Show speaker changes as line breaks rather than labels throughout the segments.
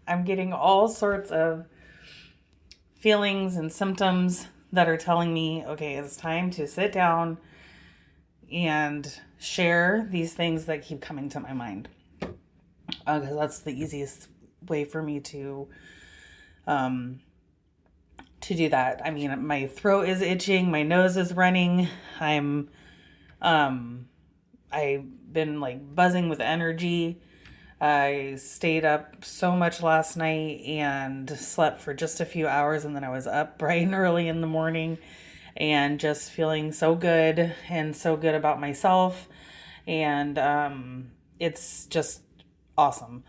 I'm getting all sorts of feelings and symptoms that are telling me, okay, it's time to sit down and share these things that keep coming to my mind. Because that's the easiest way for me um, to do that. I mean, my throat is itching, my nose is running. Um, I've been like buzzing with energy. I stayed up so much last night and slept for just a few hours, and then I was up bright and early in the morning and just feeling so good and so good about myself. And it's just awesome.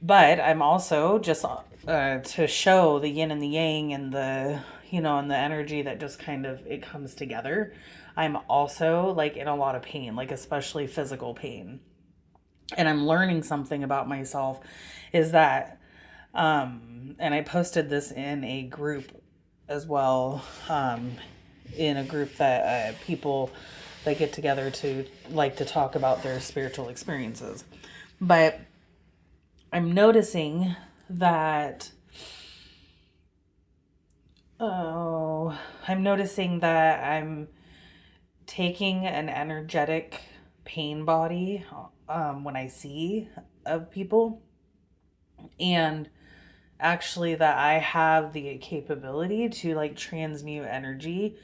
But I'm also just to show the yin and the yang and and the energy that just kind of it comes together. I'm also like in a lot of pain, like especially physical pain. And I'm learning something about myself is that, and I posted this in a group as well, in a group that people that get together to like to talk about their spiritual experiences. But I'm noticing that, oh, I'm noticing that I'm taking an energetic pain body when I see of people, and actually that I have the capability to like transmute energy,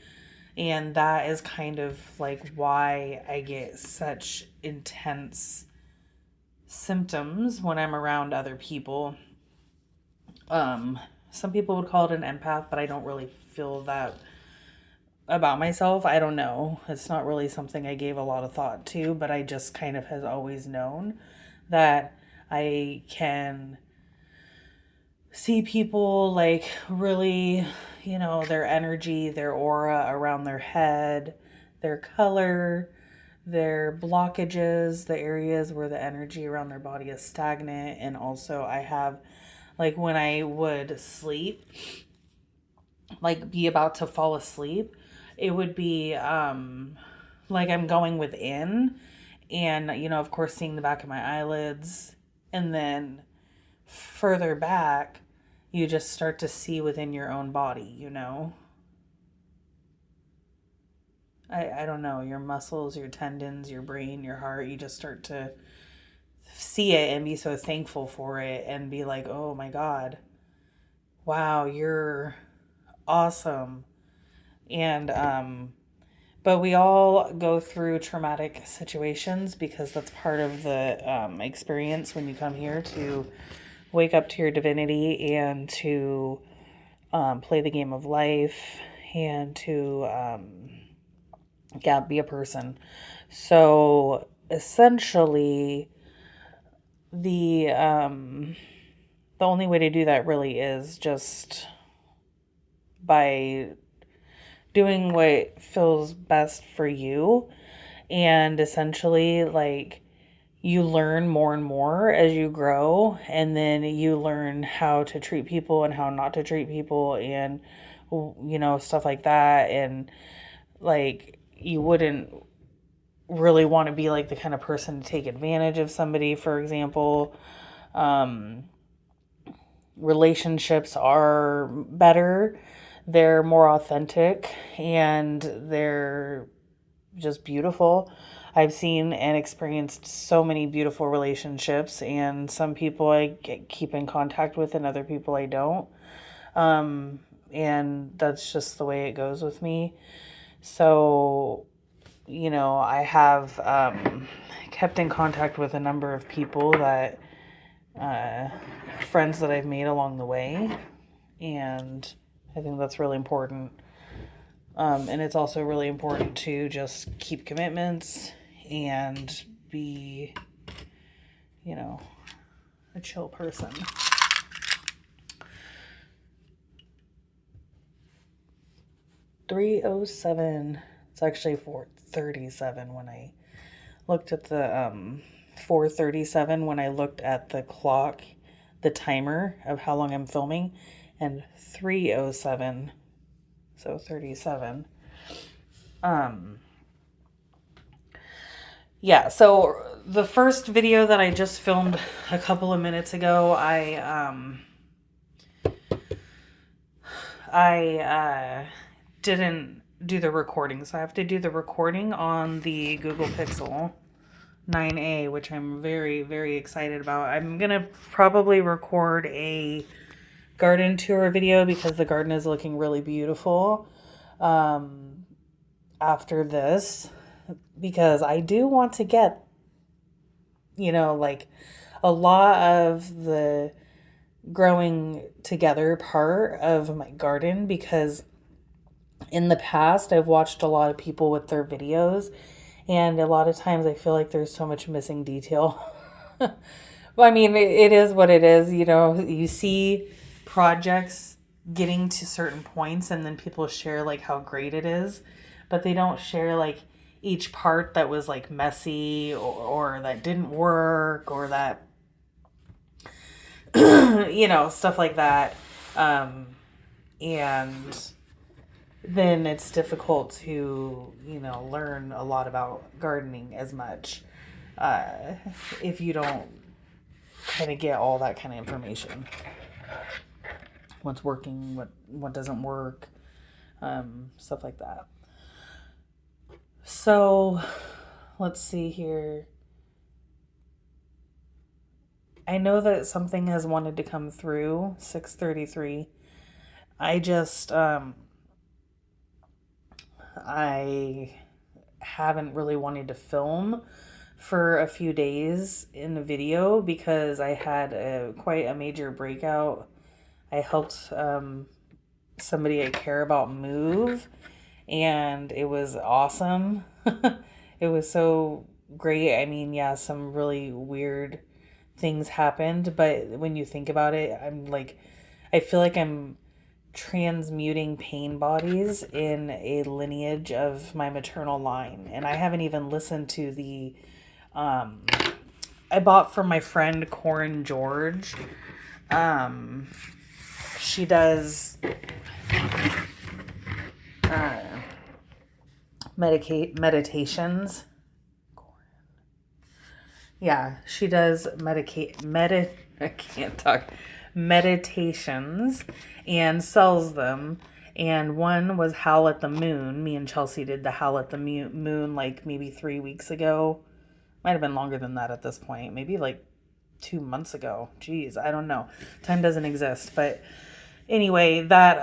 and that is kind of like why I get such intense symptoms when I'm around other people. Some people would call it an empath, but I don't really feel that about myself. I don't know. It's not really something I gave a lot of thought to, but I just kind of has always known that I can see people like really, their energy, their aura around their head, their color, their blockages, the areas where the energy around their body is stagnant. And also, I have like when I would sleep, like be about to fall asleep, it would be like I'm going within and, of course, seeing the back of my eyelids. And then further back, you just start to see within your own body. I don't know, your muscles, your tendons, your brain, your heart, you just start to see it and be so thankful for it and be like, oh my God, wow, you're awesome. And, but we all go through traumatic situations because that's part of the experience when you come here to wake up to your divinity and to play the game of life and to be a person. So essentially, the only way to do that really is just by doing what feels best for you, and essentially like you learn more and more as you grow, and then you learn how to treat people and how not to treat people, and stuff like that. And like you wouldn't really want to be like the kind of person to take advantage of somebody, for example. um Relationships are better, they're more authentic, and they're just beautiful. I've seen and experienced so many beautiful relationships, and some people keep in contact with, and other people I don't. And that's just the way it goes with me. So, I have kept in contact with a number of people that, uh, friends that I've made along the way, and I think that's really important. And it's also really important to just keep commitments and be, a chill person. 3:07. It's actually 4:37 when I looked at the 4:37 when I looked at the clock, the timer of how long I'm filming, and 3:07, so 37. Um, yeah, so the first video that I just filmed a couple of minutes ago, I didn't do the recording, so I have to do the recording on the Google Pixel 9a, which I'm very, very excited about. I'm gonna probably record a garden tour video because the garden is looking really beautiful after this, because I do want to get, like a lot of the growing together part of my garden, because in the past I've watched a lot of people with their videos, and a lot of times I feel like there's so much missing detail. Well, I mean, it is what it is. You see projects getting to certain points and then people share like how great it is, but they don't share like each part that was like messy, or that didn't work, or that stuff like that. And then it's difficult to learn a lot about gardening as much if you don't kind of get all that kind of information. What's working, what doesn't work, stuff like that. So let's see here. I know that something has wanted to come through 6:33. I just I haven't really wanted to film for a few days in the video because I had quite a major breakout. I helped somebody I care about move, and it was awesome. It was so great. I mean, yeah, some really weird things happened, but when you think about it, I feel like I'm transmuting pain bodies in a lineage of my maternal line. And I haven't even listened to the I bought from my friend Corin George. She does meditations. Yeah, she does I can't talk. Meditations, and sells them. And one was Howl at the Moon. Me and Chelsea did the Howl at the Moon like maybe 3 weeks ago. Might have been longer than that at this point. Maybe like 2 months ago. Jeez, I don't know. Time doesn't exist. But anyway, that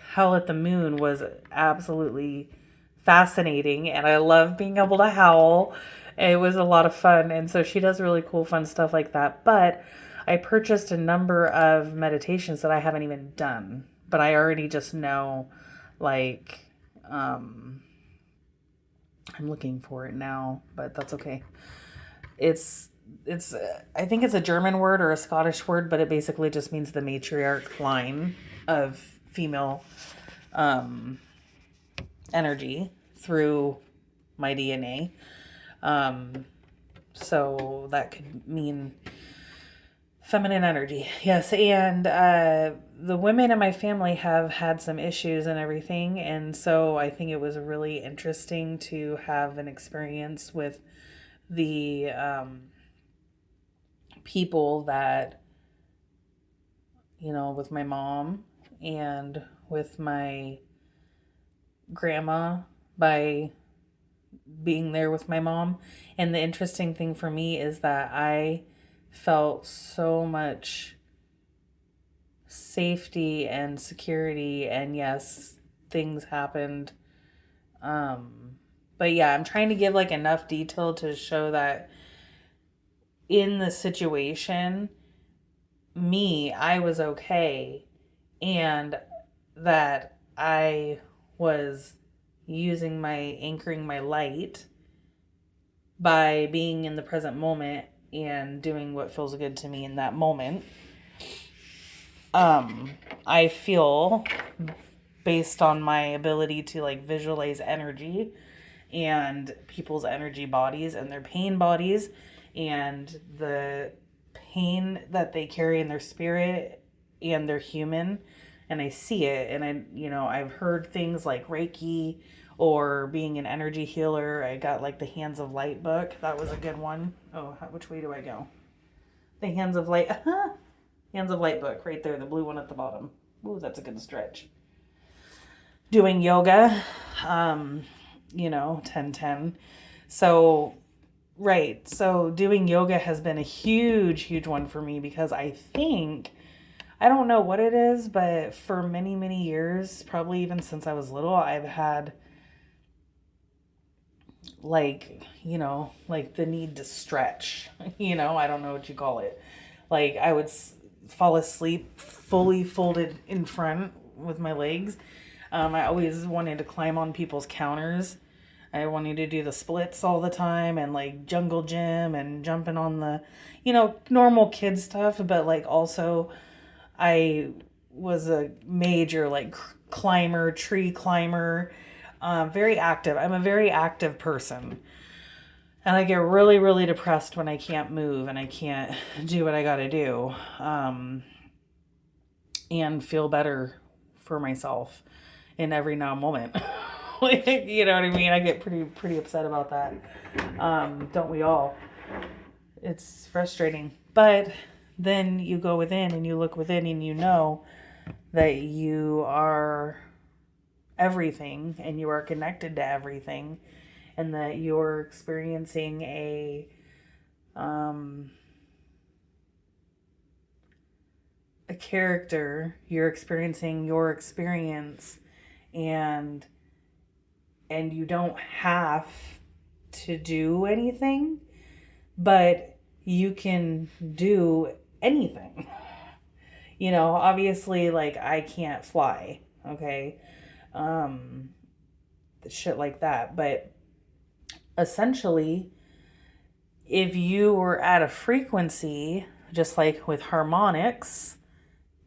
Howl at the Moon was absolutely fascinating, and I love being able to howl. It was a lot of fun, and so she does really cool, fun stuff like that. But I purchased a number of meditations that I haven't even done, but I already just know, like, I'm looking for it now, but that's okay. It's I think it's a German word or a Scottish word, but it basically just means the matriarch line of female energy through my DNA. So that could mean feminine energy. Yes. And the women in my family have had some issues and everything. And so I think it was really interesting to have an experience with the people that, with my mom and with my grandma, by being there with my mom. And the interesting thing for me is that I felt so much safety and security, and yes, things happened. But yeah, I'm trying to give like enough detail to show that in the situation, I was okay, and that I was anchoring my light by being in the present moment and doing what feels good to me in that moment. I feel, based on my ability to like visualize energy and people's energy bodies and their pain bodies and the pain that they carry in their spirit and their human, and I see it, and I've heard things like Reiki or being an energy healer. I got like the Hands of Light book. That was a good one. Oh, which way do I go? The Hands of Light. Hands of Light book right there, the blue one at the bottom. Ooh, that's a good stretch. Doing yoga, 10-10. So, right. So doing yoga has been a huge, huge one for me because I don't know what it is, but for many, many years, probably even since I was little, I've had like the need to stretch, I don't know what you call it. Like I would fall asleep fully folded in front with my legs. I always wanted to climb on people's counters. I wanted to do the splits all the time and like jungle gym and jumping on the, normal kid stuff. But like also I was a major like climber, tree climber, very active. I'm a very active person. And I get really, really depressed when I can't move and I can't do what I got to do, and feel better for myself in every now moment. You know what I mean? I get pretty upset about that. Don't we all? It's frustrating. But then you go within and you look within and you know that you are everything and you are connected to everything, and that you're experiencing a character, you're experiencing your experience, and you don't have to do anything, but you can do anything. Obviously, like I can't fly, okay? Shit like that, but essentially, if you were at a frequency, just like with harmonics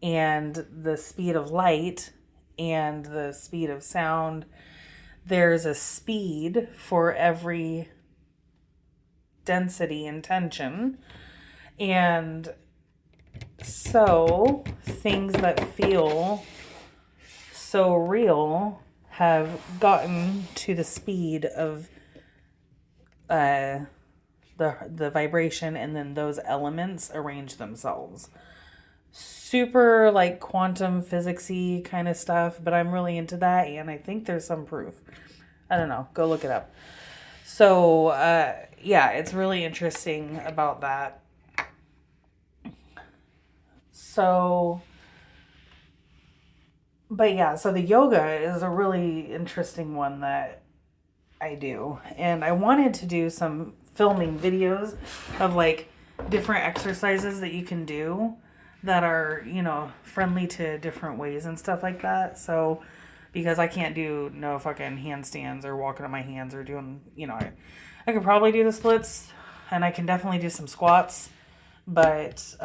and the speed of light and the speed of sound, there's a speed for every density and tension. And so things that feel so real have gotten to the speed of the vibration, and then those elements arrange themselves. Super like quantum physicsy kind of stuff, but I'm really into that, and I think there's some proof. I don't know. Go look it up. So yeah, it's really interesting about that. So, but yeah, so the yoga is a really interesting one that I do. And I wanted to do some filming videos of like different exercises that you can do that are, friendly to different ways and stuff like that. So, because I can't do no fucking handstands or walking on my hands or doing, I could probably do the splits and I can definitely do some squats, but,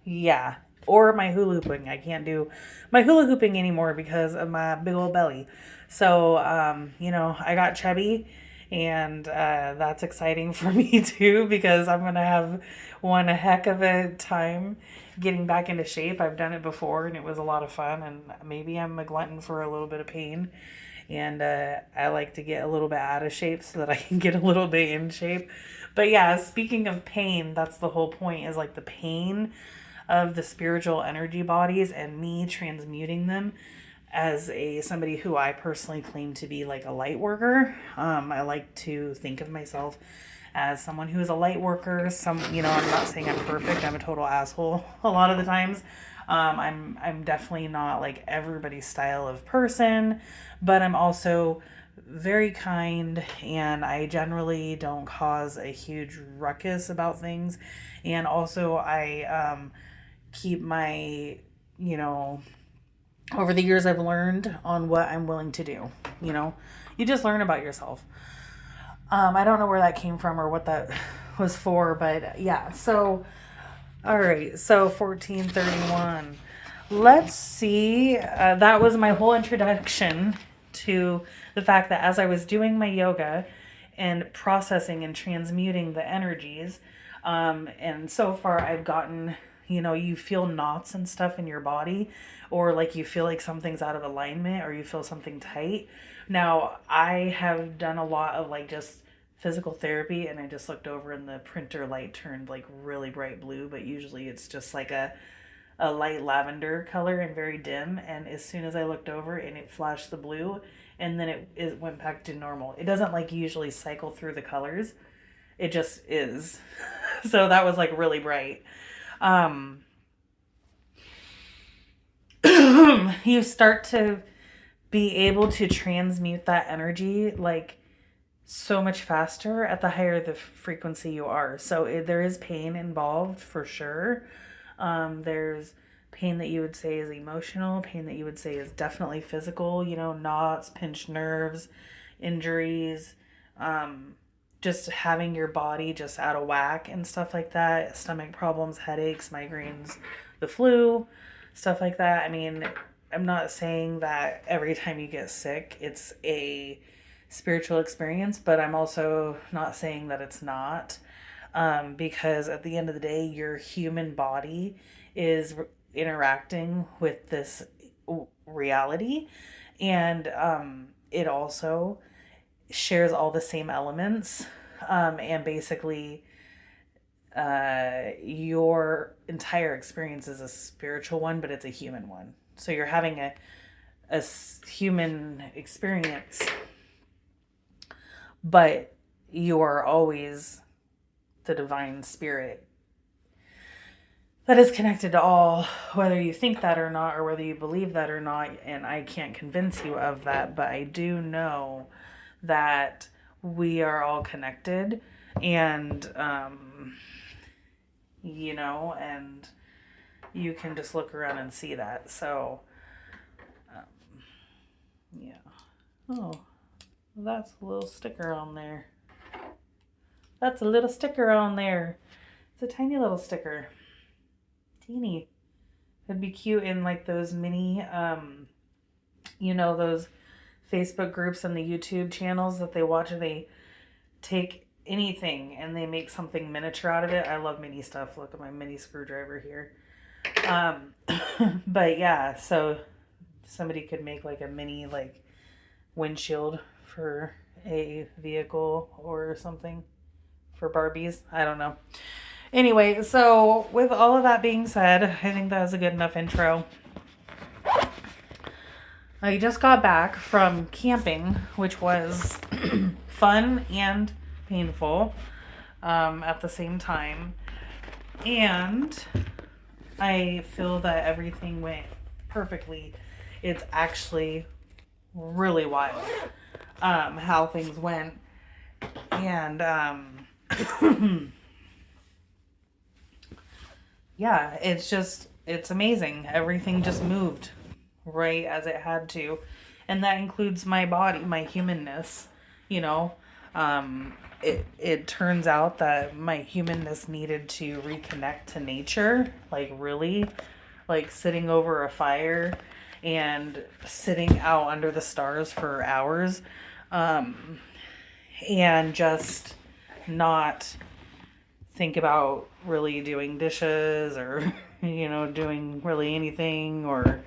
yeah. Or my hula hooping. I can't do my hula hooping anymore because of my big old belly. So, I got chubby, and that's exciting for me too, because I'm going to have one heck of a time getting back into shape. I've done it before and it was a lot of fun, and maybe I'm a glutton for a little bit of pain. And I like to get a little bit out of shape so that I can get a little bit in shape. But yeah, speaking of pain, that's the whole point, is like the pain of the spiritual energy bodies and me transmuting them as somebody who I personally claim to be like a light worker. I like to think of myself as someone who is a light worker. I'm not saying I'm perfect. I'm a total asshole a lot of the times. I'm definitely not like everybody's style of person, but I'm also very kind, and I generally don't cause a huge ruckus about things. And also I keep my, over the years I've learned on what I'm willing to do. You just learn about yourself. I don't know where that came from or what that was for, but yeah. So, all right. So 1431. Let's see. That was my whole introduction to the fact that as I was doing my yoga and processing and transmuting the energies, and so far I've gotten, you feel knots and stuff in your body, or like you feel like something's out of alignment, or you feel something tight. Now, I have done a lot of like just physical therapy, and I just looked over and the printer light turned like really bright blue, but usually it's just like a light lavender color and very dim. And as soon as I looked over and it flashed the blue, and then it went back to normal. It doesn't like usually cycle through the colors, it just is. So that was like really bright. Um, you start to be able to transmute that energy like so much faster at the higher the frequency you are. So there is pain involved for sure. There's pain that you would say is emotional, pain that you would say is definitely physical, knots, pinched nerves, injuries, just having your body just out of whack and stuff like that, stomach problems, headaches, migraines, the flu, stuff like that. I mean, I'm not saying that every time you get sick, it's a spiritual experience, but I'm also not saying that it's not. Because at the end of the day, your human body is interacting with this reality, and it also shares all the same elements, and basically your entire experience is a spiritual one, but it's a human one. So you're having a human experience, but you are always the divine spirit that is connected to all, whether you think that or not, or whether you believe that or not. And I can't convince you of that, but I do know that we are all connected, and and you can just look around and see that. So um, yeah. Oh, that's a little sticker on there. That's a little sticker on there. It's a tiny little sticker. Teeny. It'd be cute in like those mini, those Facebook groups and the YouTube channels that they watch, and they take anything and they make something miniature out of it. I love mini stuff. Look at my mini screwdriver here. But yeah, so somebody could make like a mini like windshield for a vehicle or something for Barbies. I don't know. Anyway, so with all of that being said, I think that was a good enough intro. I just got back from camping, which was fun and painful at the same time. And I feel that everything went perfectly. It's actually really wild how things went. And yeah, it's amazing. Everything just moved right as it had to. And that includes my body, my humanness, you know. It turns out that my humanness needed to reconnect to nature, like really, like sitting over a fire and sitting out under the stars for hours, and just not think about really doing dishes or doing really anything, or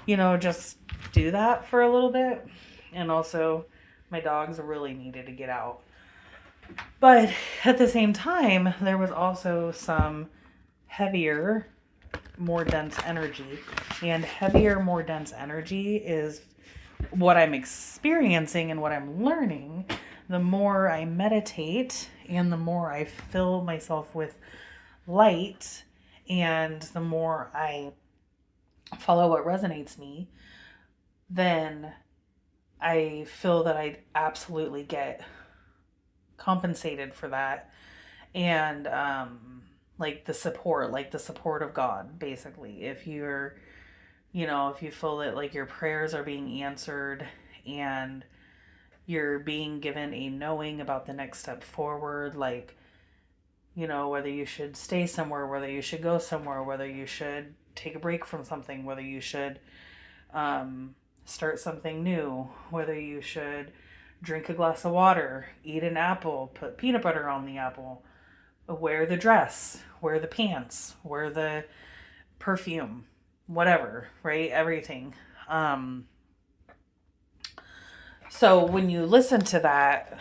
just do that for a little bit. And also my dogs really needed to get out, but at the same time there was also some heavier, more dense energy. And heavier, more dense energy is what I'm experiencing and what I'm learning the more I meditate, and the more I fill myself with light, and the more I follow what resonates me, then I feel that I absolutely get compensated for that. And like the support of God, basically. If you're, if you feel that like your prayers are being answered, and you're being given a knowing about the next step forward, like, whether you should stay somewhere, whether you should go somewhere, whether you should take a break from something, whether you should start something new, whether you should drink a glass of water, eat an apple, put peanut butter on the apple, wear the dress, wear the pants, wear the perfume, whatever, right? Everything. So when you listen to that,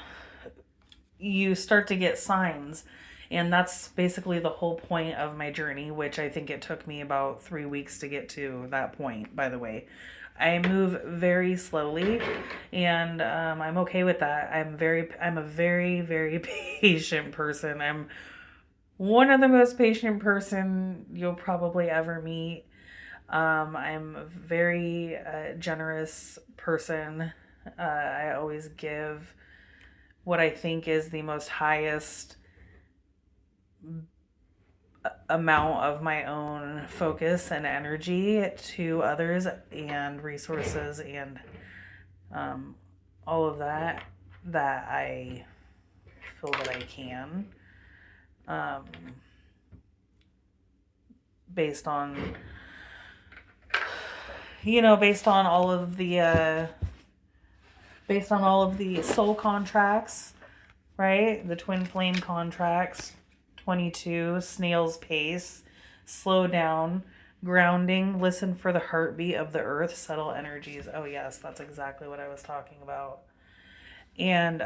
you start to get signs. And that's basically the whole point of my journey, which I think it took me about 3 weeks to get to that point, by the way. I move very slowly, and I'm okay with that. I'm a very, very patient person. I'm one of the most patient person you'll probably ever meet. I'm a very generous person. I always give what I think is the most highest amount of my own focus and energy to others and resources and all of that I feel that I can, um, based on based on all of the soul contracts, right? The twin flame contracts, 22, snail's pace, slow down, grounding, listen for the heartbeat of the earth, subtle energies. Oh, yes, that's exactly what I was talking about. And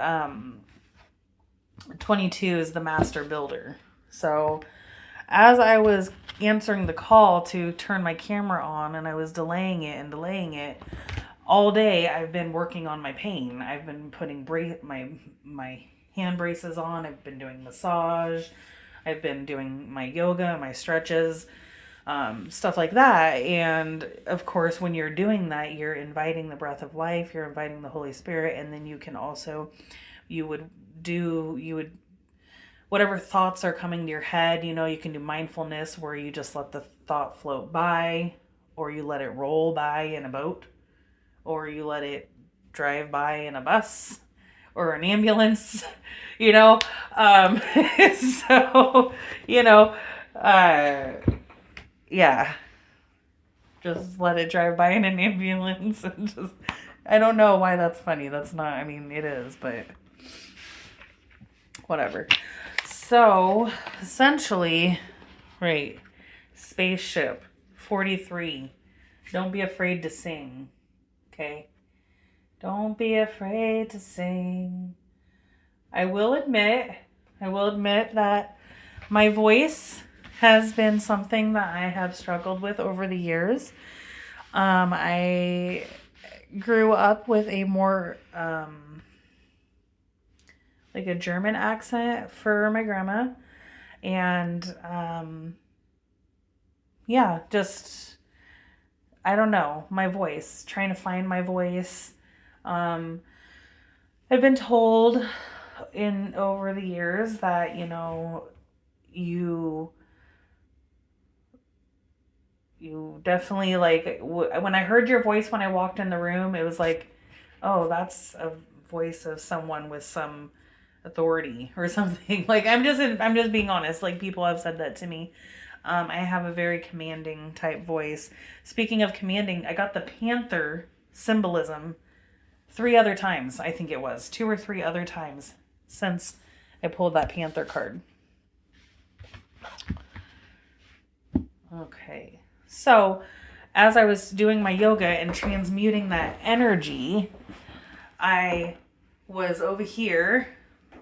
22 is the master builder. So as I was answering the call to turn my camera on and I was delaying it, all day I've been working on my pain. I've been putting my hand braces on. I've been doing massage. I've been doing my yoga, my stretches, stuff like that. And of course, when you're doing that, you're inviting the breath of life, you're inviting the Holy Spirit, and then you can also, you would, whatever thoughts are coming to your head, you can do mindfulness where you just let the thought float by, or you let it roll by in a boat, or you let it drive by in a bus or an ambulance, so, yeah, just let it drive by in an ambulance and just, I don't know why that's funny. That's not, I mean, it is, but whatever. So essentially, right, spaceship 43. Don't be afraid to sing. Okay? Don't be afraid to sing. I will admit that my voice has been something that I have struggled with over the years. I grew up with a more, like a German accent for my grandma. And, yeah, just, I don't know, my voice, trying to find my voice. I've been told over the years that, you definitely, like, when I heard your voice when I walked in the room, it was like, oh, that's a voice of someone with some authority or something. Like, I'm just being honest. Like, people have said that to me. I have a very commanding type voice. Speaking of commanding, I got the panther symbolism 3 other times. I think it was 2 or 3 other times since I pulled that panther card. Okay. So, as I was doing my yoga and transmuting that energy, I was over here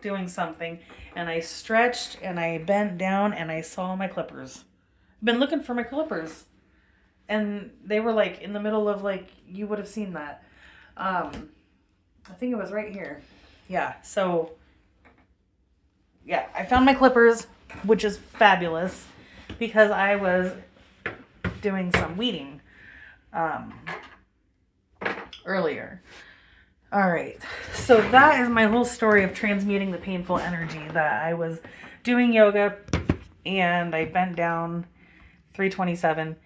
doing something, and I stretched and I bent down and I saw my clippers. I've been looking for my clippers, and they were like in the middle of, like, you would have seen that. I think it was right here. Yeah. So yeah, I found my clippers, which is fabulous because I was doing some weeding earlier. All right, so that is my whole story of transmuting the painful energy. That I was doing yoga and I bent down 327,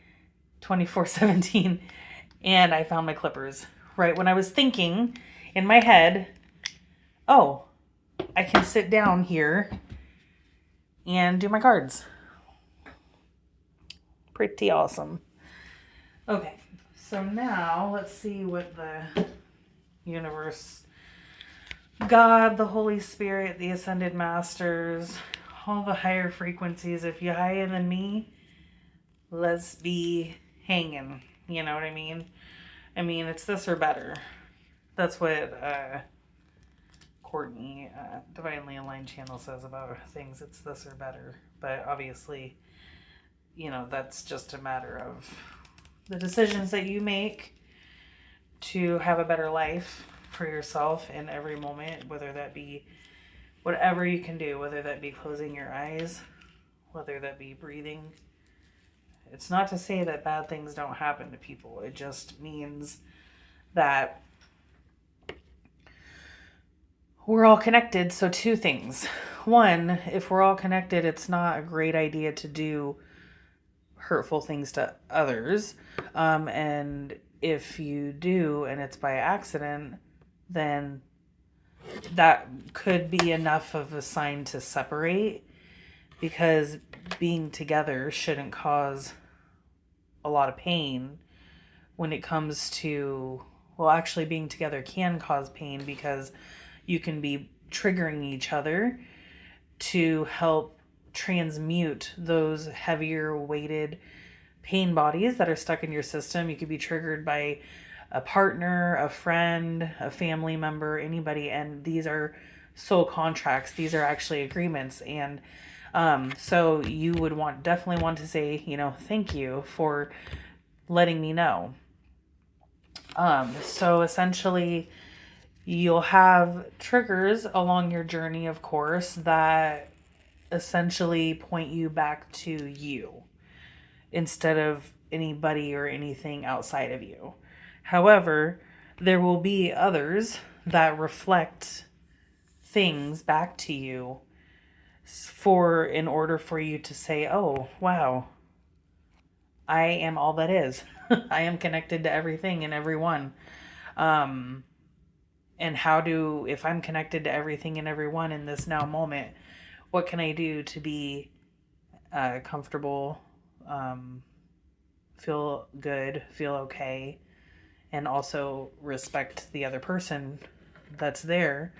2417, and I found my clippers right when I was thinking in my head, oh, I can sit down here and do my cards. Pretty awesome. Okay, so now let's see what the universe, God, the Holy Spirit, the Ascended Masters, all the higher frequencies. If you're higher than me, let's be hanging. You know what I mean? I mean, it's this or better. That's what Courtney, Divinely Aligned Channel, says about things. It's this or better. But obviously, that's just a matter of the decisions that you make to have a better life for yourself in every moment, whether that be whatever you can do, whether that be closing your eyes, whether that be breathing. It's not to say that bad things don't happen to people. It just means that we're all connected. So two things. One, if we're all connected, it's not a great idea to do hurtful things to others. And if you do and it's by accident, then that could be enough of a sign to separate, because being together shouldn't cause a lot of pain when it comes to, well, actually being together can cause pain because you can be triggering each other to help transmute those heavier weighted pain bodies that are stuck in your system. You could be triggered by a partner, a friend, a family member, anybody, and these are soul contracts. These are actually agreements, and so you would definitely want to say, thank you for letting me know. So essentially, you'll have triggers along your journey, of course, that essentially point you back to you instead of anybody or anything outside of you. However, there will be others that reflect things back to you in order for you to say, oh, wow, I am all that is. I am connected to everything and everyone. And if I'm connected to everything and everyone in this now moment, what can I do to be comfortable, feel good, feel okay, and also respect the other person that's there,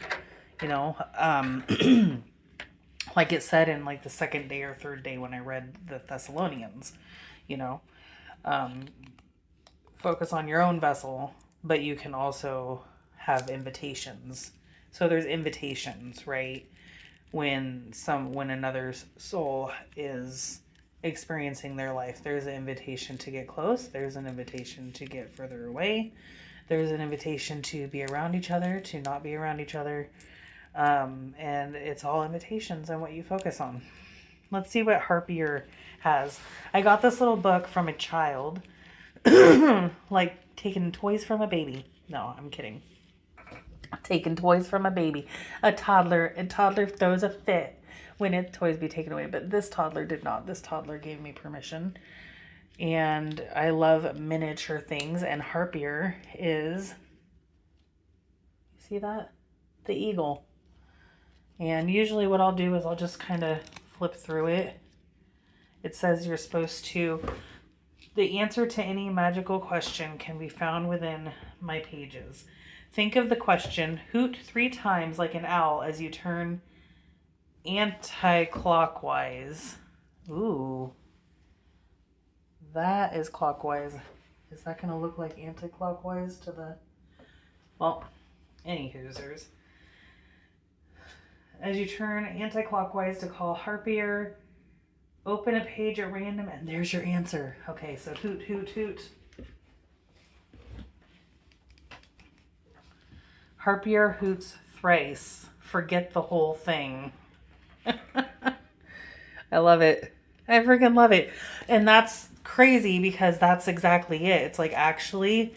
like it said in like the second day or third day when I read the Thessalonians, focus on your own vessel, but you can also have invitations. So there's invitations, right? When another soul is experiencing their life, there's an invitation to get close, there's an invitation to get further away, there's an invitation to be around each other, to not be around each other, and it's all invitations on what you focus on. Let's see what Harpier has. I got this little book from a child, like taking toys from a baby. No, I'm kidding. Taking toys from a baby. A toddler throws a fit when toys be taken away, but this toddler did not. This toddler gave me permission. And I love miniature things, and Harpier is, you see that? The eagle. And usually what I'll do is I'll just kind of flip through it. It says you're supposed to, the answer to any magical question can be found within my pages. Think of the question, hoot 3 times like an owl as you turn anti-clockwise. Ooh. That is clockwise. Is that going to look like anti-clockwise to the... Well, any hoosers. As you turn anti-clockwise to call Harpier, open a page at random, and there's your answer. Okay, so hoot, hoot, hoot. Harpier hoots thrice. Forget the whole thing. I love it. I freaking love it. And that's crazy because that's exactly it. It's like, actually,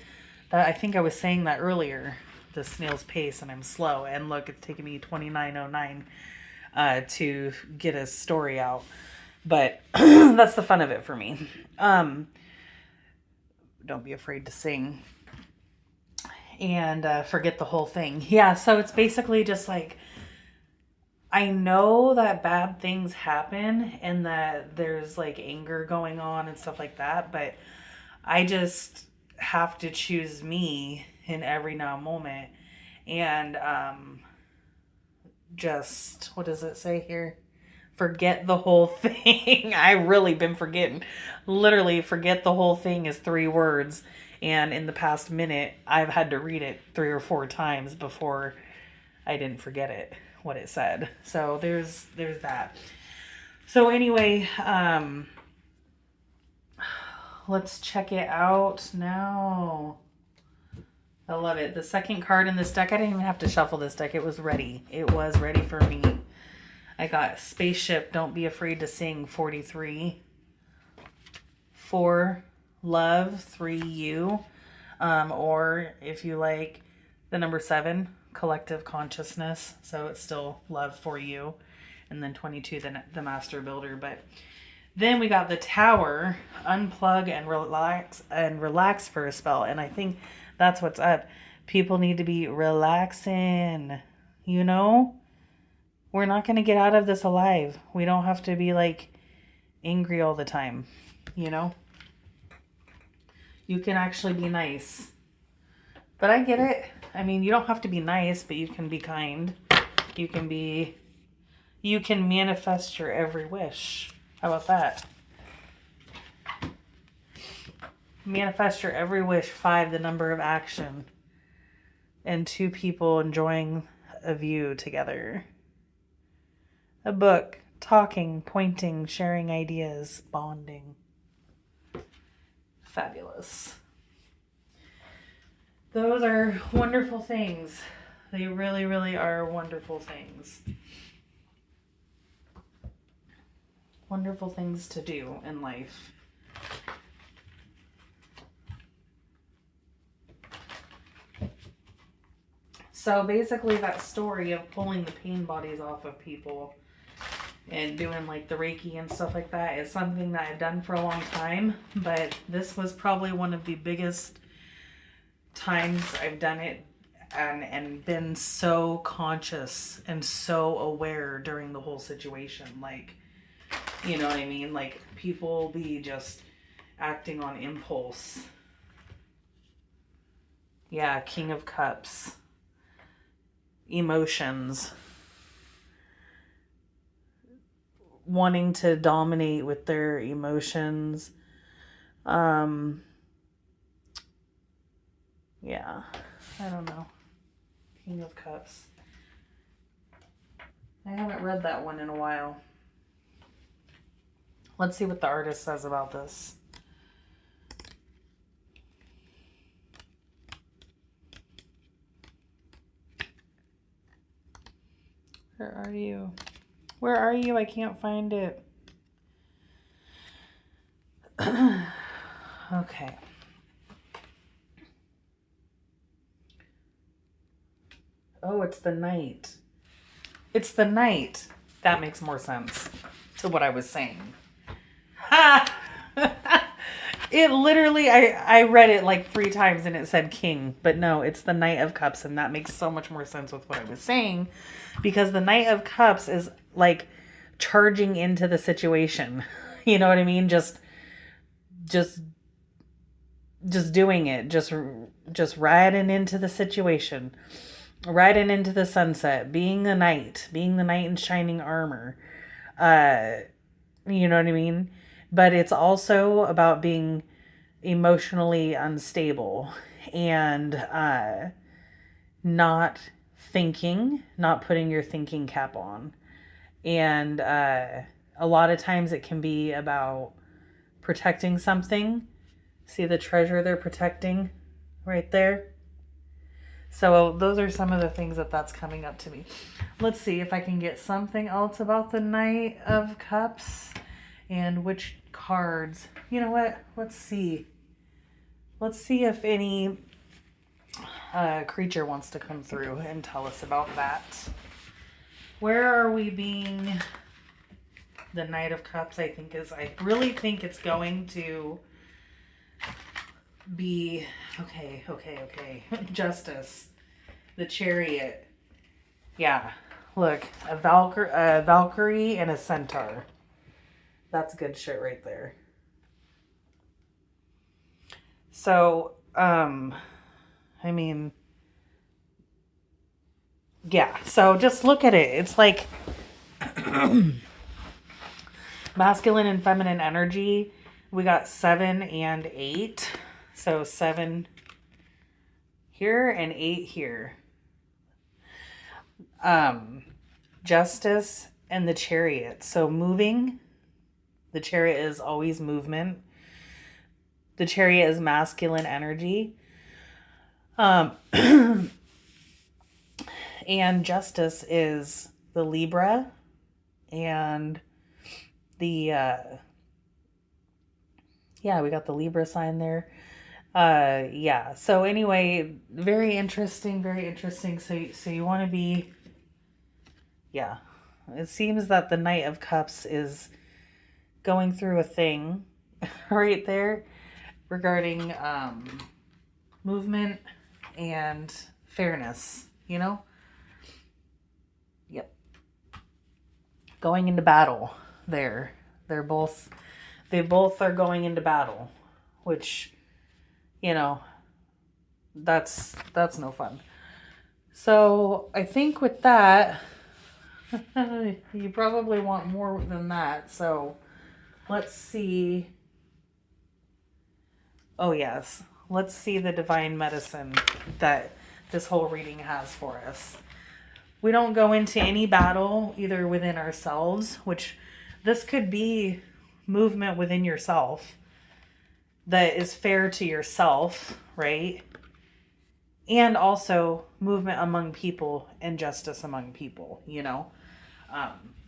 I think I was saying that earlier, the snail's pace, and I'm slow. And look, it's taking me 29:09 to get a story out. But that's the fun of it for me. Don't be afraid to sing. And forget the whole thing. Yeah, so it's basically just like, I know that bad things happen and that there's like anger going on and stuff like that, but I just have to choose me in every now moment. And just, what does it say here? Forget the whole thing. I really been forgetting. Literally, forget the whole thing is 3 words. And in the past minute, I've had to read it 3 or 4 times before I didn't forget it, what it said. So there's that. So anyway, let's check it out now. I love it. The second card in this deck, I didn't even have to shuffle this deck. It was ready. It was ready for me. I got Spaceship, Don't Be Afraid to Sing, 43. 4, Love, 3, You. Or if you like the number 7, Collective Consciousness. So it's still Love for You. And then 22, the Master Builder. But then we got the Tower, Unplug and relax for a spell. And I think that's what's up. People need to be relaxing, you know? We're not going to get out of this alive. We don't have to be like angry all the time, you know? You can actually be nice. But I get it. I mean, you don't have to be nice, but you can be kind. You can manifest your every wish. How about that? Manifest your every wish. 5, the number of action. And 2 people enjoying a view together. A book. Talking, pointing, sharing ideas, bonding. Fabulous. Those are wonderful things. They really, really are wonderful things. Wonderful things to do in life. So basically that story of pulling the pain bodies off of people and doing like the Reiki and stuff like that is something that I've done for a long time. But this was probably one of the biggest times I've done it and been so conscious and so aware during the whole situation. Like, you know what I mean? Like people be just acting on impulse. Yeah, King of Cups. Emotions. Wanting to dominate with their emotions. Yeah, I don't know. King of Cups. I haven't read that one in a while. Let's see what the artist says about this. Where are you? Where are you? I can't find it. Okay. Oh, it's the Knight. It's the Knight. That makes more sense to what I was saying. Ha! It literally, I read it like 3 times and it said King, but no, it's the Knight of Cups, and that makes so much more sense with what I was saying, because the Knight of Cups is like charging into the situation. You know what I mean? Just doing it, just riding into the situation, riding into the sunset, being the knight in shining armor. You know what I mean? But it's also about being emotionally unstable and not putting your thinking cap on. And a lot of times it can be about protecting something. See the treasure they're protecting right there? So those are some of the things that's coming up to me. Let's see if I can get something else about the Knight of Cups and which cards. You know what? Let's see. Let's see if any creature wants to come through and tell us about that. Where are we being the Knight of Cups? I really think it's going to be okay. Justice, the Chariot. Yeah, look, a Valkyrie and a centaur. That's good shit right there. So, I mean, yeah. So just look at it. It's like masculine and feminine energy. We got 7 and 8. So 7 here and 8 here. Justice and the Chariot. So moving. The Chariot is always movement. The Chariot is masculine energy. And Justice is the Libra and the we got the Libra sign there. So anyway, very interesting. So you want to be, it seems that the Knight of Cups is going through a thing right there regarding movement and fairness, Yep. Going into battle there. They both are going into battle, which, that's no fun. So I think with that, you probably want more than that. So let's see. Oh, yes. Let's see the divine medicine that this whole reading has for us. We don't go into any battle either within ourselves, which this could be movement within yourself that is fair to yourself, right? And also movement among people and justice among people,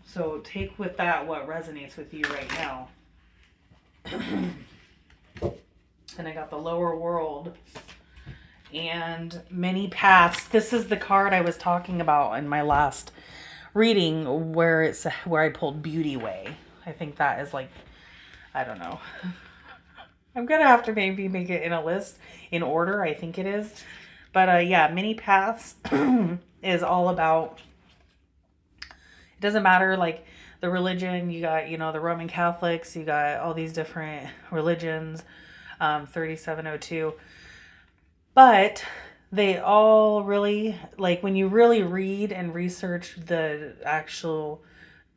So take with that what resonates with you right now. And I got the lower world and many paths. This is the card I was talking about in my last reading where I pulled Beauty Way. I think that is I don't know. I'm going to have to maybe make it in a list in order. I think it is. But many paths is all about, it doesn't matter the religion. You got, the Roman Catholics, you got all these different religions, 3702. But they all really, when you really read and research the actual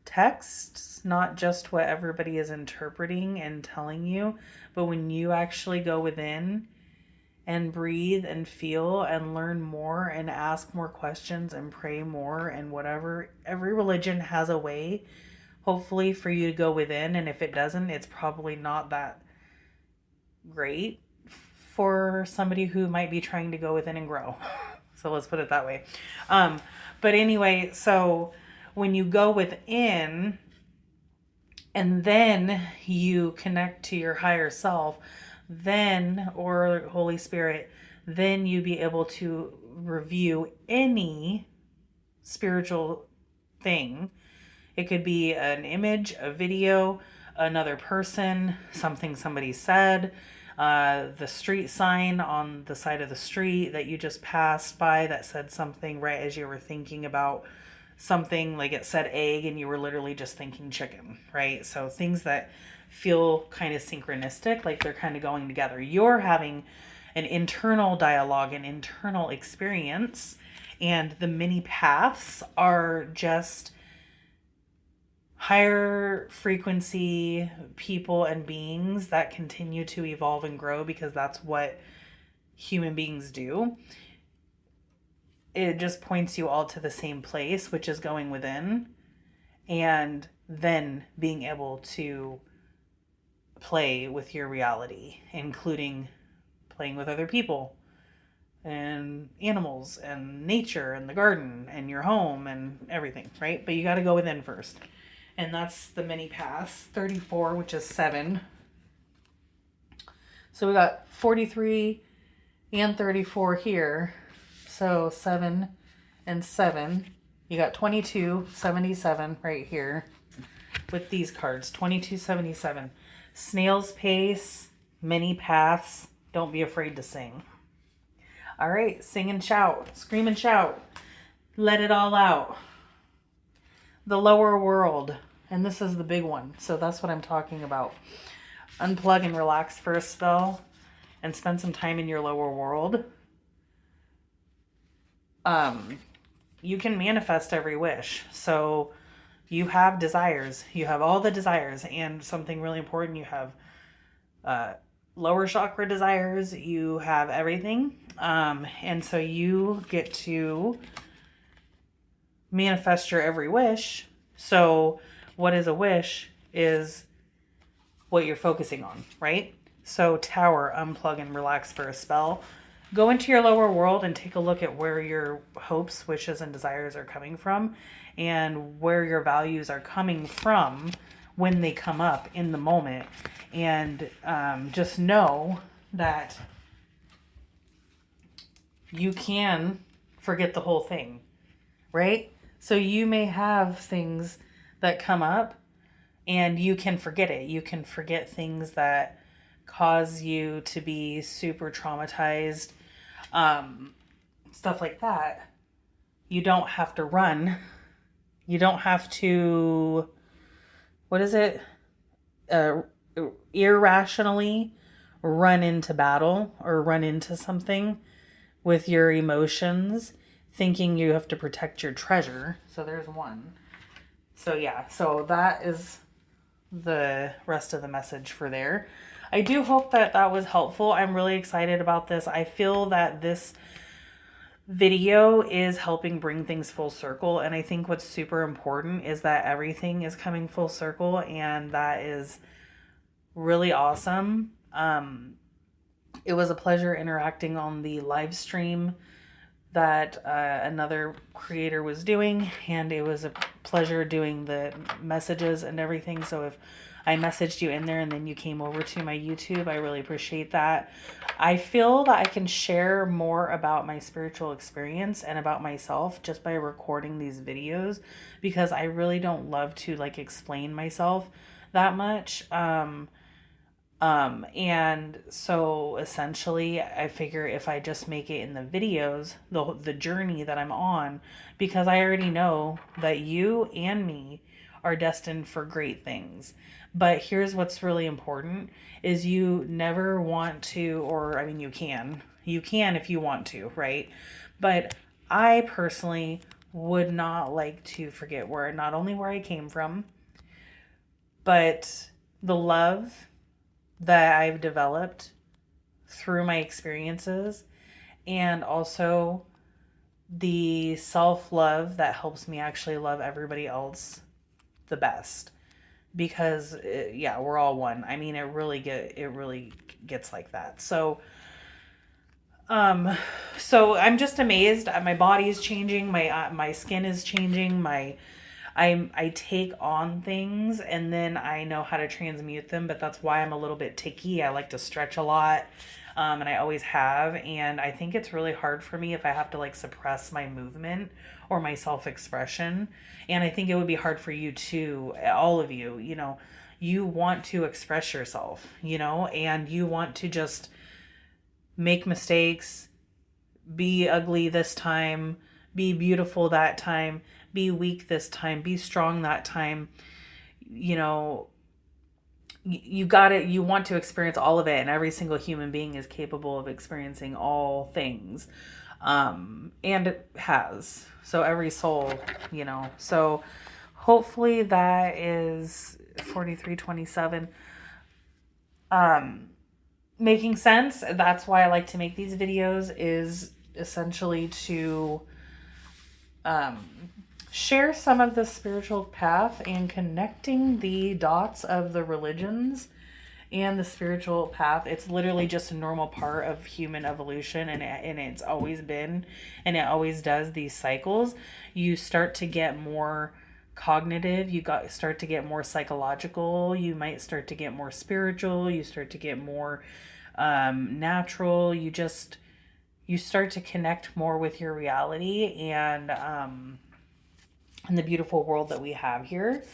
texts, not just what everybody is interpreting and telling you, but when you actually go within and breathe and feel and learn more and ask more questions and pray more and whatever, every religion has a way, hopefully, for you to go within. And if it doesn't, it's probably not that great for somebody who might be trying to go within and grow. So let's put it that way. But anyway, so when you go within and then you connect to your higher self, then, or Holy Spirit, then you be able to review any spiritual thing. It could be an image, a video, another person, something somebody said, the street sign on the side of the street that you just passed by that said something right as you were thinking about something, like it said egg and you were literally just thinking chicken, right? So things that feel kind of synchronistic, like they're kind of going together. You're having an internal dialogue, an internal experience, and the many paths are just higher frequency people and beings that continue to evolve and grow, because that's what human beings do. It just points you all to the same place, which is going within, and then being able to play with your reality, including playing with other people and animals and nature and the garden and your home and everything, right? But you got to go within first. And that's the many paths. 34, which is 7. So we got 43 and 34 here. So 7 and 7. You got 2277 right here with these cards. 2277. Snail's pace, many paths. Don't be afraid to sing. All right, sing and shout, scream and shout. Let it all out. The lower world, and this is the big one, so that's what I'm talking about. Unplug and relax for a spell and spend some time in your lower world. You can manifest every wish. So you have desires. You have all the desires, and something really important, you have lower chakra desires, you have everything. And so you get to manifest your every wish. So what is a wish is what you're focusing on, right? So tower, unplug and relax for a spell. Go into your lower world and take a look at where your hopes, wishes, and desires are coming from and where your values are coming from when they come up in the moment. And just know that you can forget the whole thing, right? So you may have things that come up and you can forget it. You can forget things that cause you to be super traumatized, stuff like that. You don't have to run. You don't have to, what is it? Irrationally run into battle or run into something with your emotions, thinking you have to protect your treasure. So there's one. So yeah, so that is the rest of the message for there. I do hope that that was helpful. I'm really excited about this. I feel that this video is helping bring things full circle, and I think what's super important is that everything is coming full circle, and that is really awesome. It was a pleasure interacting on the live stream that another creator was doing, and it was a pleasure doing the messages and everything. So if I messaged you in there and then you came over to my YouTube, I really appreciate that. I feel that I can share more about my spiritual experience and about myself just by recording these videos, because I really don't love to like explain myself that much. And so essentially I figure if I just make it in the videos, the journey that I'm on, because I already know that you and me are destined for great things. But here's what's really important is you never want to, or I mean, you can if you want to, right? But I personally would not like to forget not only where I came from, but the love that I've developed through my experiences, and also the self-love that helps me actually love everybody else the best, because yeah, we're all one. I mean, it really gets like that. So I'm just amazed. My body is changing, my skin is changing, I take on things and then I know how to transmute them, but that's why I'm a little bit ticky. I like to stretch a lot, and I always have. And I think it's really hard for me if I have to like suppress my movement or my self-expression. And I think it would be hard for you too, all of you, you want to express yourself, and you want to just make mistakes, be ugly this time, be beautiful that time, be weak this time, be strong that time. You got it. You want to experience all of it, and every single human being is capable of experiencing all things. And it has. So every soul, So hopefully that is 4327. Making sense. That's why I like to make these videos, is essentially to share some of the spiritual path and connecting the dots of the religions and the spiritual path. It's literally just a normal part of human evolution, and it's always been, and it always does these cycles. You start to get more cognitive, start to get more psychological, you might start to get more spiritual, you start to get more natural, you start to connect more with your reality and the beautiful world that we have here,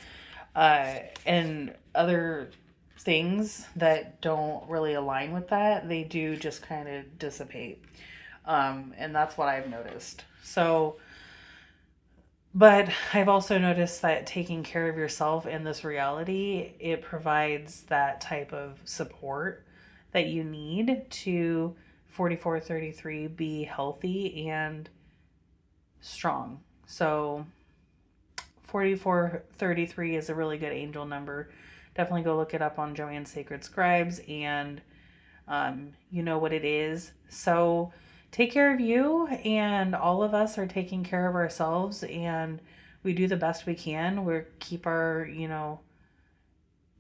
and other things that don't really align with that, they do just kind of dissipate, and that's what I've noticed. So, but I've also noticed that taking care of yourself in this reality, it provides that type of support that you need to 4433 be healthy and strong. So 4433 is a really good angel number. Definitely go look it up on Joanne's Sacred Scribes, and You know what it is. So take care of you, and all of us are taking care of ourselves, and we do the best we can. We keep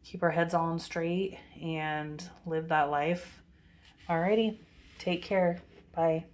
keep our heads on straight and live that life. Alrighty. Take care. Bye.